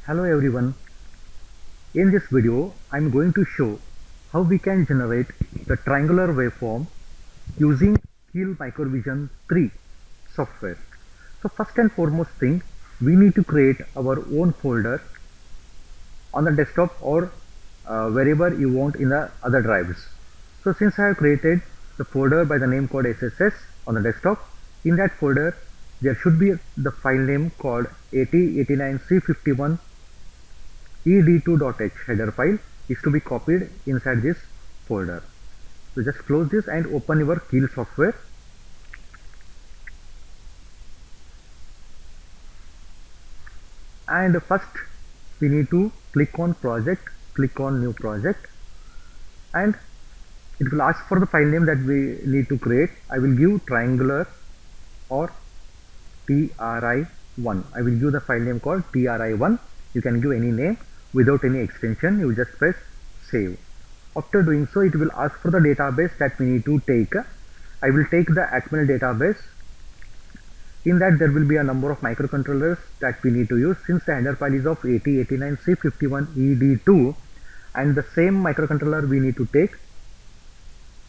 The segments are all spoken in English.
Hello everyone. In this video, I'm going to show how we can generate the triangular waveform using Keel Microvision 3 software. So first and foremost thing, we need to create our own folder on the desktop or wherever you want in the other drives. So since I have created the folder by the name called SSS on the desktop, in that folder there should be the file name called 8089C51 ed2.h header file is to be copied inside this folder. So just close this and open your Keel software. And first we need to click on project, click on new project, and it will ask for the file name that we need to create. I will give triangular or tri1. I will give the file name called tri1. You can give any name without any extension. You just press save. After doing so, it will ask for the database that we need to take. I will take the Atmel database. In that there will be a number of microcontrollers that we need to use. Since the header file is of 8089C51ED2 and the same microcontroller we need to take,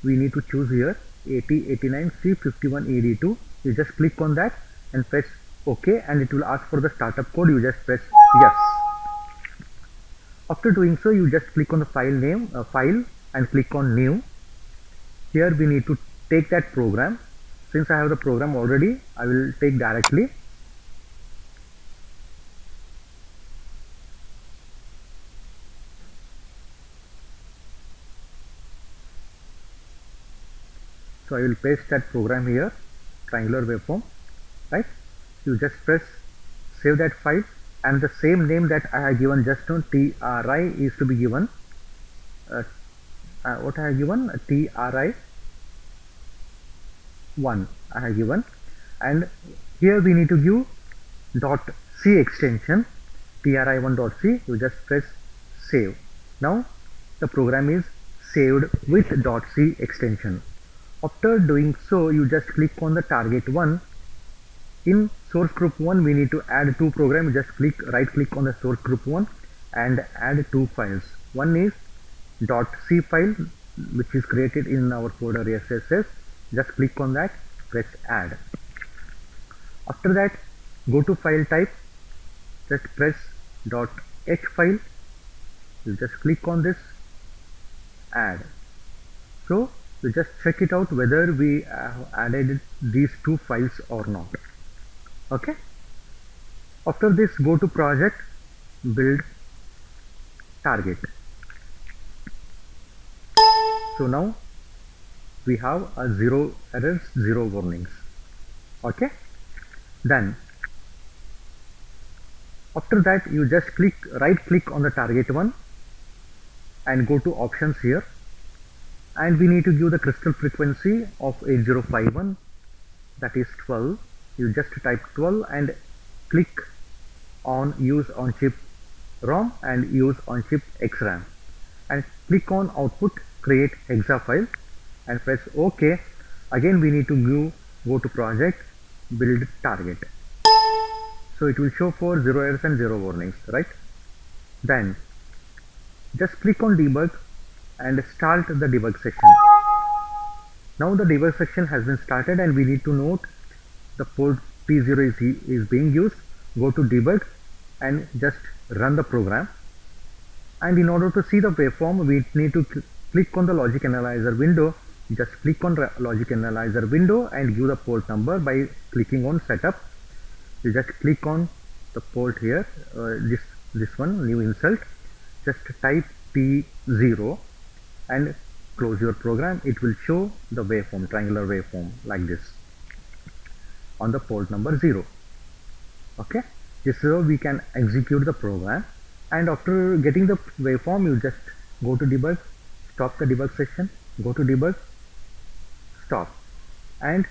we need to choose here 8089C51ED2. You just click on that and press OK, and it will ask for the startup code. You just press yes. After doing so, you just click on the file name, file, and click on new. Here we need to take that program. Since I have the program already, I will take directly. So I will paste that program here, triangular waveform, right? You just press save that file, and the same name that I have given just now, tri, is to be given. What I have given, tri1 I have given, and here we need to give .c extension, tri1.c. You just press save. Now the program is saved with .c extension. After doing so, you just click on the target one. In source group 1, we need to add two programs. Just right click on the source group 1 and add two files. One is .c file, which is created in our folder SSS. Just click on that, press add. After that, go to file type, just press .h file. You just click on this, add. So you just check it out whether we have added these two files or not. Okay. After this, go to project, build, target. So now we have a 0 errors, 0 warnings. Okay. Then after that, you just right click on the target one and go to options here, and we need to give the crystal frequency of 8051, that is 12. You just type 12 and click on use on chip ROM and use on chip XRAM, and click on output create hexa file and press OK. Again we need to go to project, build, target. So it will show for 0 errors and 0 warnings, right? Then just click on debug and start the debug section. Now the debug section has been started, and we need to note the port P0 is being used. Go to debug and just run the program. And in order to see the waveform, we need to click on the logic analyzer window. Just click on logic analyzer window and give the port number by clicking on setup. You just click on the port here, this one, new insult. Just type P0 and close your program. It will show the waveform, triangular waveform, like this on the port number 0. Okay, this is how we can execute the program. And after getting the waveform, you just go to debug, stop the debug section, go to debug, stop, and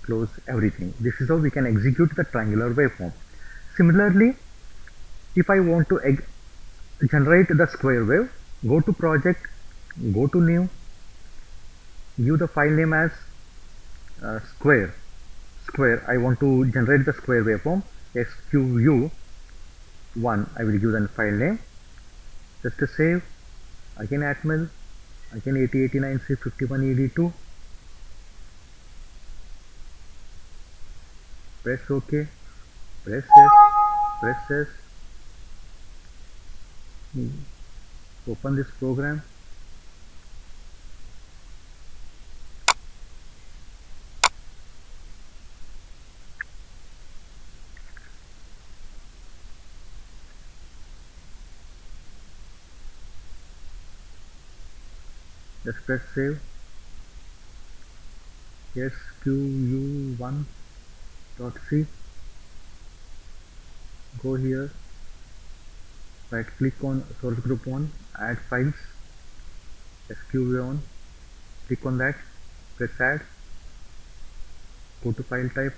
close everything. This is how we can execute the triangular waveform. Similarly, if I want to generate the square wave, go to project, go to new, give the file name as square. I want to generate the square waveform, SQU, 1 I will give the file name. Just to save, again atmel, again 8089C51ED2, press OK, press S, press S, open this program. Just press save. SQU1.c, go here, right click on source group 1, add files, SQU1, click on that, press add, go to file type,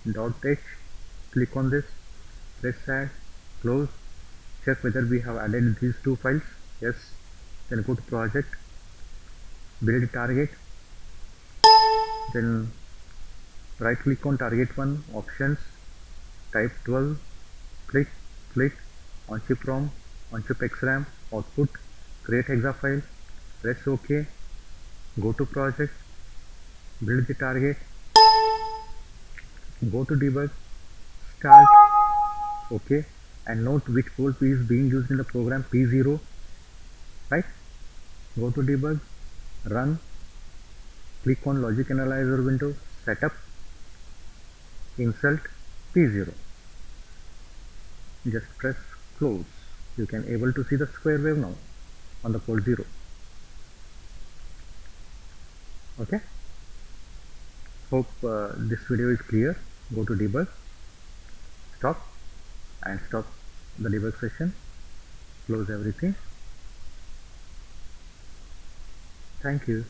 .h, click on this, press add, close, check whether we have added these two files, yes, then go to project, build target, then right click on target 1, options, type 12, click, on chip ROM, on chip XRAM, output, create hexa file, press OK, go to project, build the target, go to debug, start, OK, and note which port is being used in the program, P0, right? Go to debug, run, click on logic analyzer window, setup, insert P0, just press close. You can able to see the square wave now on the port 0. Okay, hope this video is clear. Go to debug, stop the debug session, close everything. Thank you.